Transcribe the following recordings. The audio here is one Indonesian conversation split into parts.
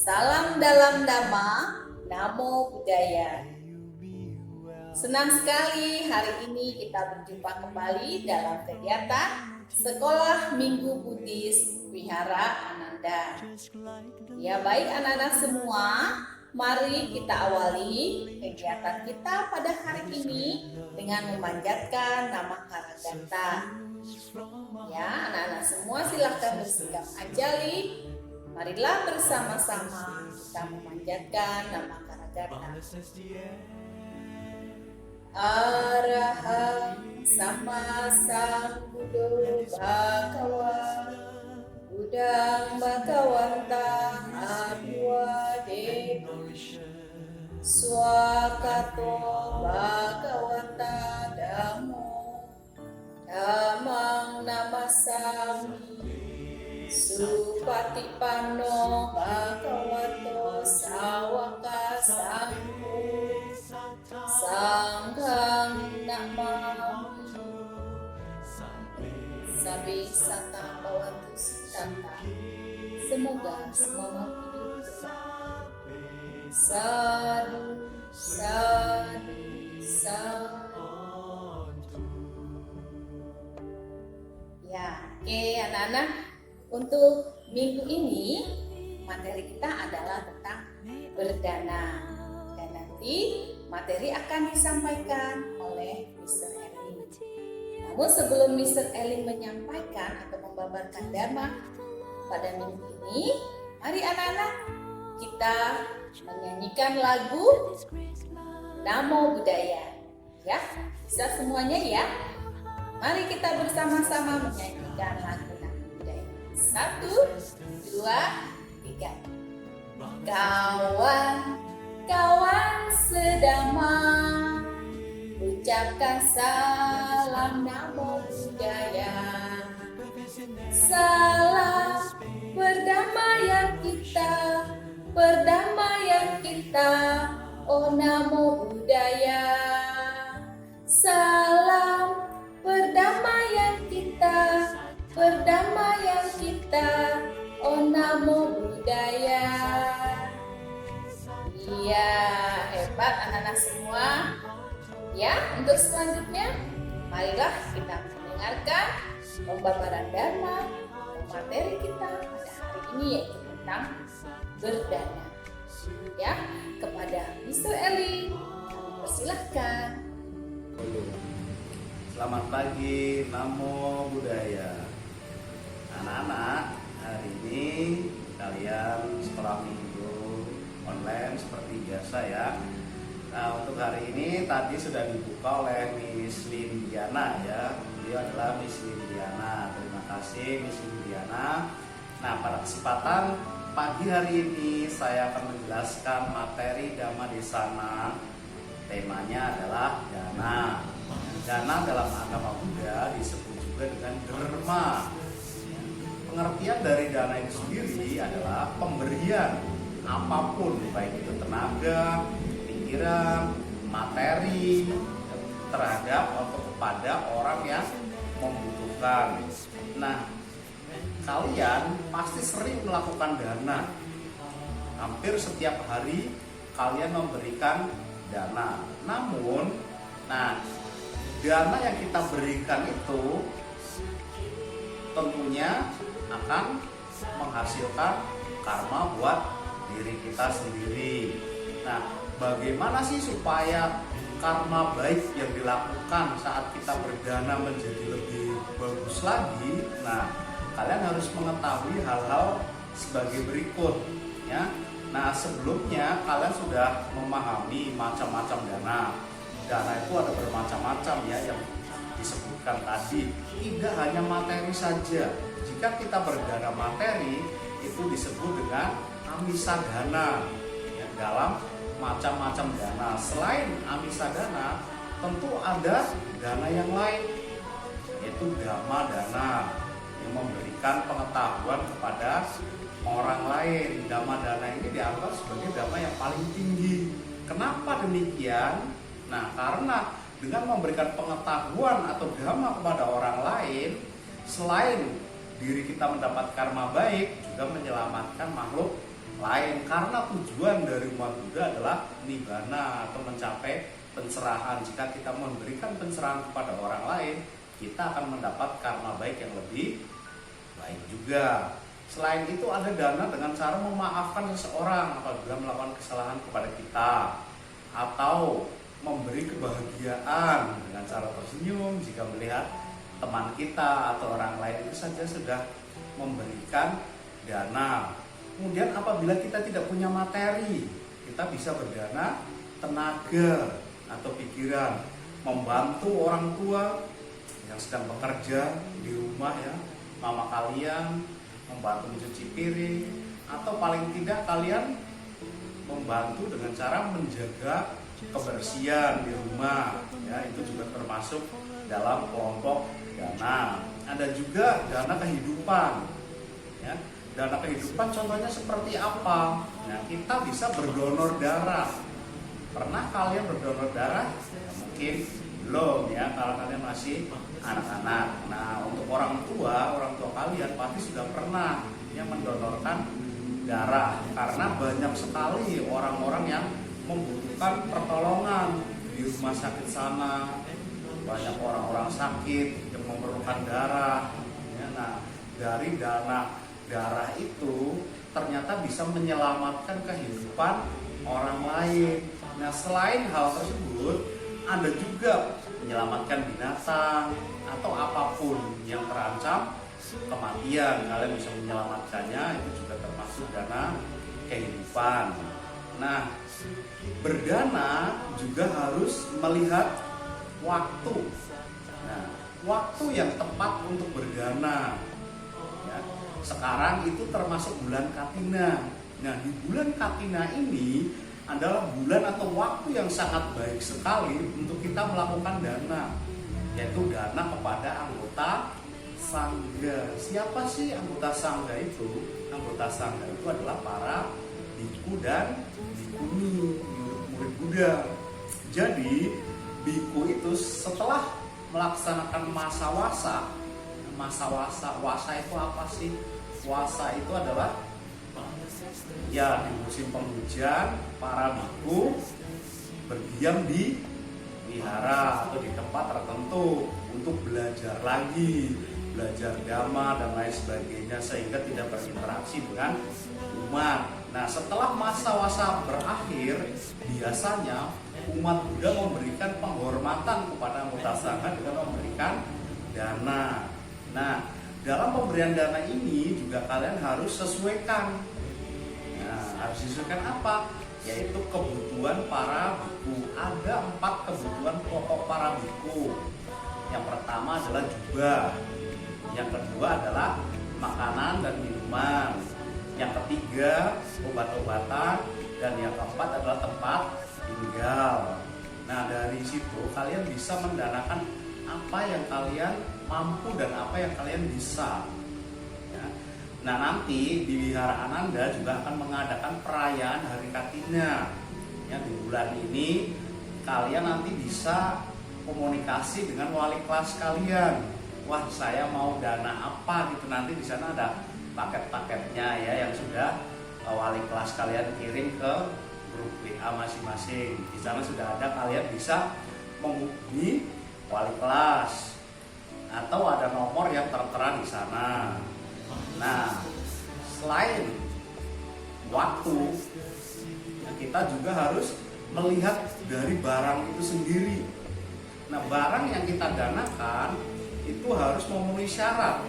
Salam dalam Dhamma, Namo Buddhaya. Senang sekali hari ini kita berjumpa kembali dalam kegiatan Sekolah Minggu Buddhis Wihara Ananda. Ya baik anak-anak semua, mari kita awali kegiatan kita pada hari ini dengan memanjatkan nama Karagata. Ya anak-anak semua silahkan bersikap ajali. Marilah bersama-sama kita memanjatkan nama Karagata. Arahang Sama Sambuddho Bhagava Buddhang Bhagavantang Abhiwadeno Swakato Bhagavata Dhammo Dhammang Namasami Supatipanno Bhagavato Sawaka Sangho Sanghang Namami Sabi Sata Bhavantu Siddhanta. Semoga semua hidup Sadhu, sadhu, sadhu. Ya, oke anak-anak. Untuk minggu ini materi kita adalah tentang berdana. Dan nanti materi akan disampaikan oleh Mr. Elin. Namun sebelum Mr. Elin menyampaikan atau membabarkan Dhamma pada minggu ini, mari anak-anak kita menyanyikan lagu Namo Buddhaya. Ya, bisa semuanya ya. Mari kita bersama-sama menyanyikan lagu Namo Buddhaya. 1, 2, 3. Kawan sedama, ucapkan salam Namo Buddhaya. Salam perdamaian kita, oh Namo Buddhaya. Salam perdamaian kita, oh Namo Buddhaya. Iya, hebat anak-anak semua. Ya, untuk selanjutnya, marilah kita mendengarkan pembabaran Dhamma materi kita pada hari ini yaitu tentang berdana. Ya, kepada Mr. Eli, kami persilahkan. Selamat pagi, Namo Buddhaya. Anak-anak, hari ini kalian sekolah minggu online seperti biasa ya. Nah, untuk hari ini tadi sudah dibuka oleh Miss Lindiana ya. Beliau adalah Miss Lindiana. Terima kasih Miss Lindiana. Nah, pada kesempatan pagi hari ini saya akan menjelaskan materi Dhamma Desana. Temanya adalah dana. Dana dalam agama Buddha disebut juga dengan dharma. Pengertian dari dana itu sendiri adalah pemberian apapun, baik itu tenaga, pikiran, materi terhadap atau kepada orang yang membutuhkan. Nah, kalian pasti sering melakukan dana. Hampir setiap hari kalian memberikan dana. Namun, dana yang kita berikan itu tentunya akan menghasilkan karma buat diri kita sendiri. Nah, bagaimana sih supaya karma baik yang dilakukan saat kita berdana menjadi lebih bagus lagi? Nah, kalian harus mengetahui hal-hal sebagai berikut ya. Nah, sebelumnya kalian sudah memahami macam-macam dana. Dana itu ada bermacam-macam ya yang disebutkan tadi. Tidak hanya materi saja. Jika kita berdana materi, itu disebut dengan amisadana ya, dalam macam-macam dana. Selain amisadana, tentu ada dana yang lain, yaitu dhamma dana yang memberikan pengetahuan kepada orang lain. Dhamma dana ini dianggap sebagai dhamma yang paling tinggi. Kenapa demikian? Nah, karena dengan memberikan pengetahuan atau dhamma kepada orang lain, selain diri kita mendapat karma baik, juga menyelamatkan makhluk lain, karena tujuan dari umat Buddha adalah nibbana atau mencapai pencerahan. Jika kita memberikan pencerahan kepada orang lain, kita akan mendapat karma baik yang lebih baik juga. Selain itu ada dana dengan cara memaafkan seseorang apabila melakukan kesalahan kepada kita, atau memberi kebahagiaan dengan cara tersenyum jika melihat teman kita atau orang lain itu saja sudah memberikan dana. Kemudian apabila kita tidak punya materi, kita bisa berdana tenaga atau pikiran, membantu orang tua yang sedang bekerja di rumah ya, mama kalian membantu mencuci piring, atau paling tidak kalian membantu dengan cara menjaga kebersihan di rumah ya, itu juga termasuk dalam kelompok dana. Ada juga dana kehidupan ya. Dana kehidupan contohnya seperti apa? Nah, kita bisa berdonor darah. Pernah kalian berdonor darah? Ya, mungkin belum ya, kalau kalian masih anak-anak. Nah, untuk orang tua kalian pasti sudah pernah yang mendonorkan darah, karena banyak sekali orang-orang yang membutuhkan pertolongan di rumah sakit sana. Banyak orang-orang sakit yang memerlukan darah ya. Nah, dari dana darah itu ternyata bisa menyelamatkan kehidupan orang lain. Nah, selain hal tersebut, ada juga menyelamatkan binatang atau apapun yang terancam kematian. Kalian bisa menyelamatkannya, itu juga termasuk dana kehidupan. Nah, berdana juga harus melihat waktu. Nah, waktu yang tepat untuk berdana. Sekarang itu termasuk bulan Katina. Nah, di bulan Katina ini adalah bulan atau waktu yang sangat baik sekali untuk kita melakukan dana, yaitu dana kepada anggota sangga. Siapa sih anggota sangga itu? Anggota sangga itu adalah para biku dan bikuni, murid Buddha. Jadi, biku itu setelah melaksanakan masa wasa itu apa sih? Wasa itu adalah ya di musim penghujan para biku berdiam di wihara atau di tempat tertentu untuk belajar lagi, belajar dhamma dan lain sebagainya, sehingga tidak berinteraksi dengan umat. Nah, setelah masa wasa berakhir, biasanya umat Buddha memberikan penghormatan kepada anggota sangha dengan memberikan dana. Nah, dalam pemberian dana ini juga kalian harus sesuaikan. Nah, harus disesuaikan apa? Yaitu kebutuhan para biku. Ada 4 kebutuhan pokok para biku. Yang pertama adalah jubah. Yang kedua adalah makanan dan minuman. Yang ketiga obat-obatan. Dan yang keempat adalah tempat tinggal. Nah, dari situ kalian bisa mendanakan apa yang kalian mampu dan apa yang kalian bisa ya. Nah, nanti di Wihara Ananda juga akan mengadakan perayaan Hari Katina ya. Di bulan ini kalian nanti bisa komunikasi dengan wali kelas kalian. Wah, saya mau dana apa gitu. Nanti di sana ada paket-paketnya ya, yang sudah wali kelas kalian kirim ke grup WA masing-masing. Di sana sudah ada, kalian bisa menghubungi wali kelas atau ada nomor yang tertera di sana. Nah, selain waktu, kita juga harus melihat dari barang itu sendiri. Nah, barang yang kita danakan itu harus memenuhi syarat.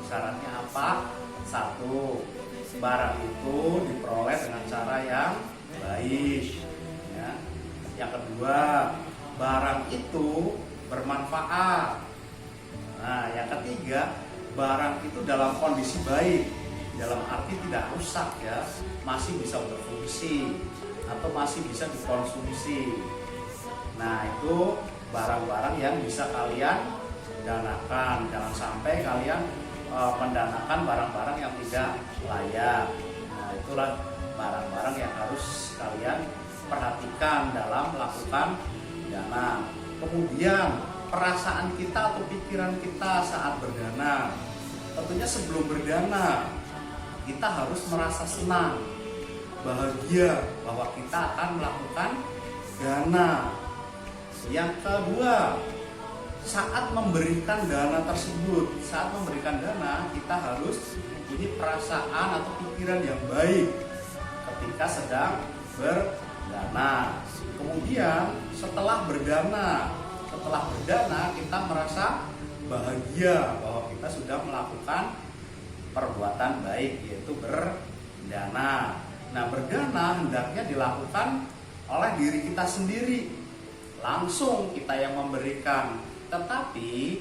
Syaratnya apa? 1, barang itu diperoleh dengan cara yang baik ya. Yang kedua, barang itu bermanfaat. Nah, yang ketiga, barang itu dalam kondisi baik, dalam arti tidak rusak ya, masih bisa berfungsi atau masih bisa dikonsumsi. Nah, itu barang-barang yang bisa kalian danakan. Jangan sampai kalian mendanakan barang-barang yang tidak layak. Nah, itulah barang-barang yang harus kalian perhatikan dalam melakukan dana. Kemudian perasaan kita atau pikiran kita saat berdana. Tentunya sebelum berdana kita harus merasa senang bahagia bahwa kita akan melakukan dana. Yang kedua, saat memberikan dana tersebut, kita harus mempunyai perasaan atau pikiran yang baik ketika sedang berdana. Kemudian setelah berdana kita merasa bahagia bahwa kita sudah melakukan perbuatan baik, yaitu berdana. Nah, berdana hendaknya dilakukan oleh diri kita sendiri, langsung kita yang memberikan, tetapi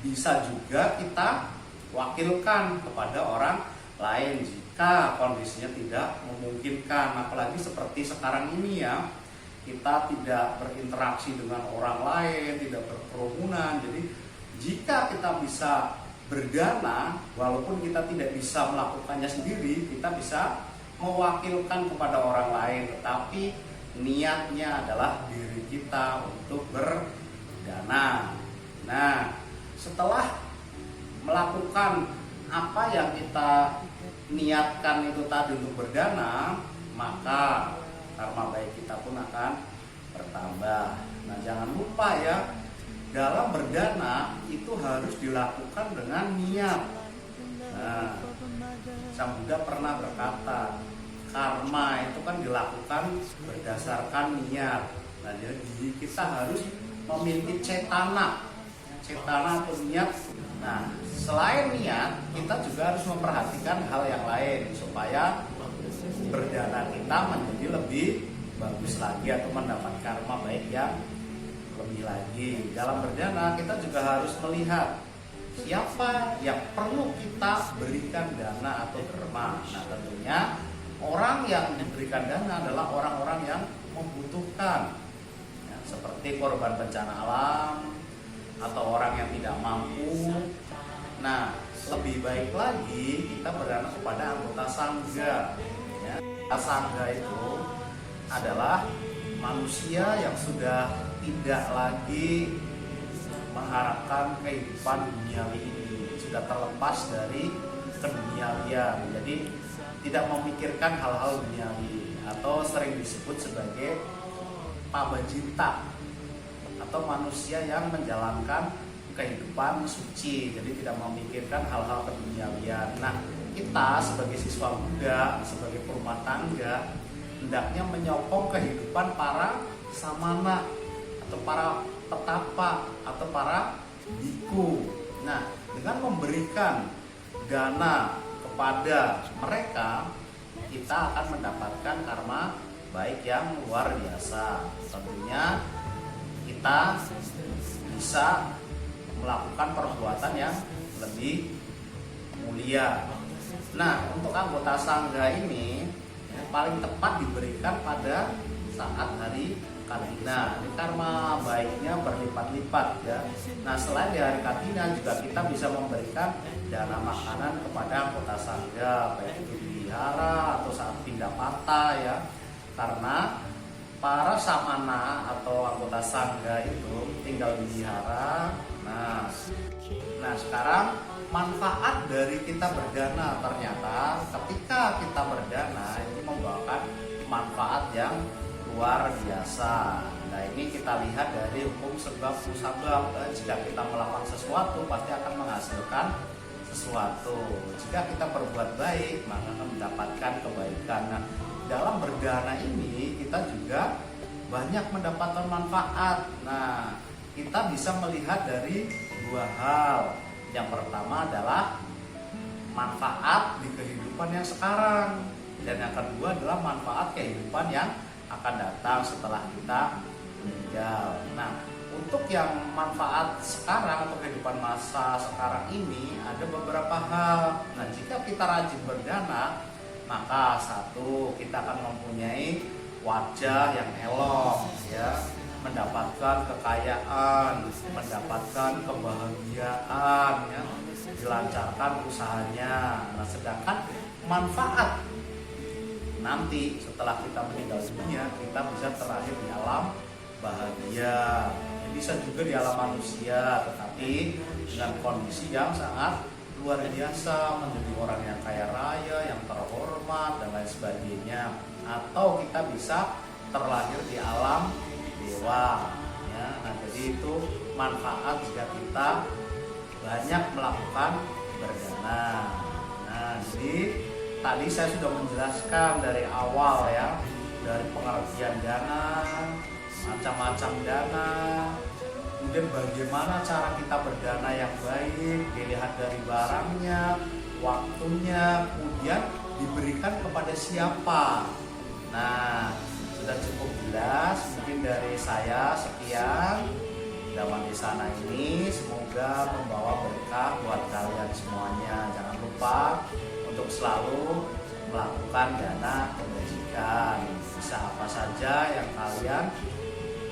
bisa juga kita wakilkan kepada orang lain jika kondisinya tidak memungkinkan. Apalagi seperti sekarang ini ya, kita tidak berinteraksi dengan orang lain, tidak berkerumunan. Jadi jika kita bisa berdana, walaupun kita tidak bisa melakukannya sendiri, kita bisa mewakilkan kepada orang lain, tetapi niatnya adalah diri kita untuk berdana. Nah, setelah melakukan apa yang kita niatkan itu tadi untuk berdana, maka karma baik kita pun akan bertambah. Nah, jangan lupa ya, dalam berdana itu harus dilakukan dengan niat. Nah, Sang Buddha pernah berkata, karma itu kan dilakukan berdasarkan niat. Nah, jadi kita harus memiliki cetana atau niat. Nah, selain niat, kita juga harus memperhatikan hal yang lain supaya berdana kita menjadi lebih bagus lagi atau mendapat karma baik yang lebih lagi. Dalam berdana kita juga harus melihat siapa yang perlu kita berikan dana atau derma. Nah, tentunya orang yang diberikan dana adalah orang-orang yang membutuhkan, ya, seperti korban bencana alam atau orang yang tidak mampu. Nah, lebih baik lagi kita berdana kepada anggota sangga. Ya. Sangga itu adalah manusia yang sudah tidak lagi mengharapkan kehidupan duniawi ini, sudah terlepas dari keduniawian. Jadi tidak memikirkan hal-hal duniawi, atau sering disebut sebagai pabajinta, atau manusia yang menjalankan kehidupan suci, jadi tidak memikirkan hal-hal keduniawian. Nah, kita sebagai siswa Buddha, sebagai perumah tangga, hendaknya menyokong kehidupan para samana atau para petapa atau para biku. Nah, dengan memberikan dana kepada mereka, kita akan mendapatkan karma baik yang luar biasa. Tentunya kita bisa melakukan perbuatan yang lebih mulia. Nah, untuk anggota sangga ini yang paling tepat diberikan pada saat hari Katina. Ini karma baiknya berlipat-lipat ya. Nah, selain di hari Katina juga kita bisa memberikan dana makanan kepada anggota sangga, baik itu di wihara atau saat pindah patah ya. Karena para samana atau anggota sangga itu tinggal di wihara. Nah, sekarang manfaat dari kita berdana, ternyata ketika kita berdana itu membawakan manfaat yang luar biasa. Nah, ini kita lihat dari hukum sebab musabab. Jika kita melakukan sesuatu pasti akan menghasilkan sesuatu. Jika kita berbuat baik maka akan mendapatkan kebaikan. Nah, dalam berdana ini kita juga banyak mendapatkan manfaat. Nah, kita bisa melihat dari dua hal. Yang pertama adalah manfaat di kehidupan yang sekarang, dan yang kedua adalah manfaat kehidupan yang akan datang setelah kita meninggal. Nah, untuk yang manfaat sekarang atau kehidupan masa sekarang ini ada beberapa hal. Nah, jika kita rajin berdana, maka satu, kita akan mempunyai wajah yang elok ya, mendapatkan kekayaan, mendapatkan kebahagiaan ya, dilancarkan usahanya. Nah, sedangkan manfaat nanti setelah kita meninggal dunia, kita bisa terlahir di alam bahagia. Bisa juga di alam manusia, tetapi dengan kondisi yang sangat luar biasa, menjadi orang yang kaya raya, yang terhormat dan lain sebagainya. Atau kita bisa terlahir di alam dewa ya. Nah, jadi itu manfaat jika kita banyak melakukan berdana. Nah, jadi tadi saya sudah menjelaskan dari awal ya, dari pengertian dana, macam-macam dana, kemudian bagaimana cara kita berdana yang baik, dilihat dari barangnya, waktunya, kemudian diberikan kepada siapa. Nah, sudah cukup jelas. Mungkin dari saya sekian Dawan di sana ini, semoga membawa berkah buat kalian semuanya. Jangan lupa untuk selalu melakukan dana kebajikan. Bisa apa saja yang kalian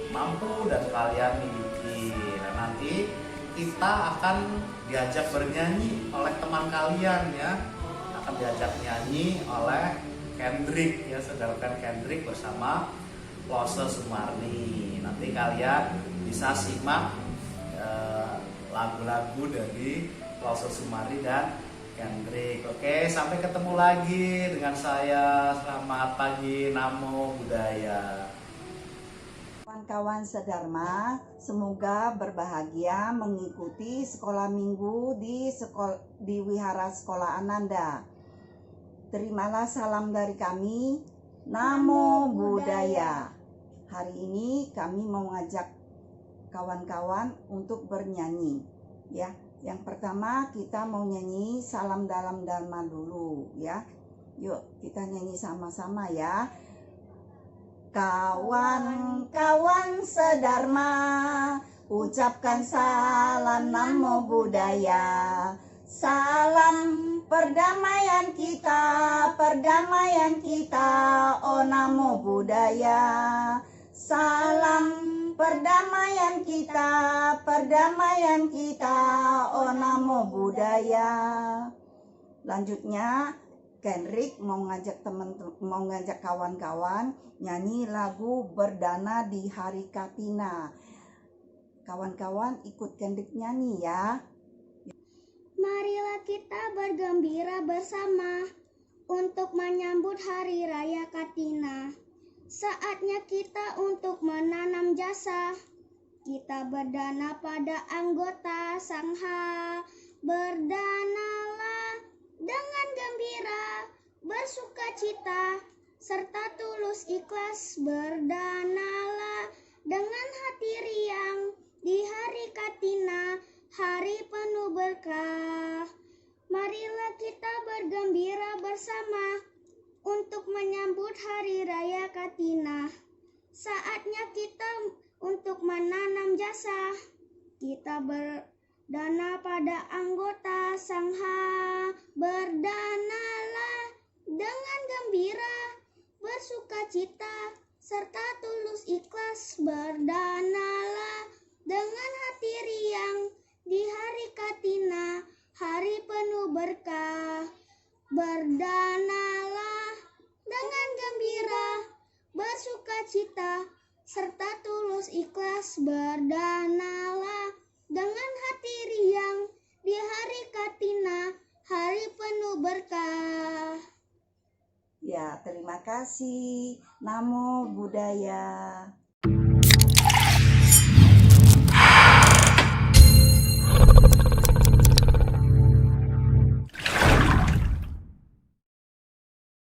mampu dan kalian miliki. Nah, nanti kita akan diajak bernyanyi oleh teman kalian ya. Akan diajak nyanyi oleh Kendrick ya, saudarakan Kendrick bersama Lose Sumarni. Nanti kalian bisa simak lagu-lagu dari Lose Sumarni dan Kendrick. Oke, sampai ketemu lagi dengan saya. Selamat pagi, Namo Buddhaya. Kawan-kawan sedharma, semoga berbahagia mengikuti sekolah minggu di Wihara Sekolah Ananda. Terimalah salam dari kami, Namo Buddhaya. Hari ini kami mau ngajak kawan-kawan untuk bernyanyi ya. Yang pertama kita mau nyanyi salam dalam dharma dulu ya. Yuk kita nyanyi sama-sama ya. Kawan-kawan sedharma, ucapkan salam Namo Buddhaya. Salam perdamaian kita, oh Namo Buddhaya. Salam perdamaian kita, oh Namo Buddhaya. Lanjutnya Kendrick mau ngajak kawan-kawan nyanyi lagu berdana di hari Katina. Kawan-kawan ikut Kendrick nyanyi ya. Marilah kita bergembira bersama untuk menyambut hari raya Katina. Saatnya kita untuk menanam jasa. Kita berdana pada anggota sangha. Berdanalah dengan gembira, bersuka cita, serta tulus ikhlas. Berdanalah dengan hati riang di hari Katina, hari penuh berkah. Marilah kita bergembira bersama untuk menyambut hari raya Katina. Saatnya kita untuk menanam jasa. Kita berdana pada anggota sangha. Berdanalah dengan gembira, bersuka cita, serta tulus ikhlas. Berdanalah dengan hati riang di hari Katina, hari penuh berkah. Berdanalah dengan gembira, bersuka cita, serta tulus ikhlas. Berdanalah dengan hati riang di hari Katina, hari penuh berkah. Ya, terima kasih. Namo Buddhaya.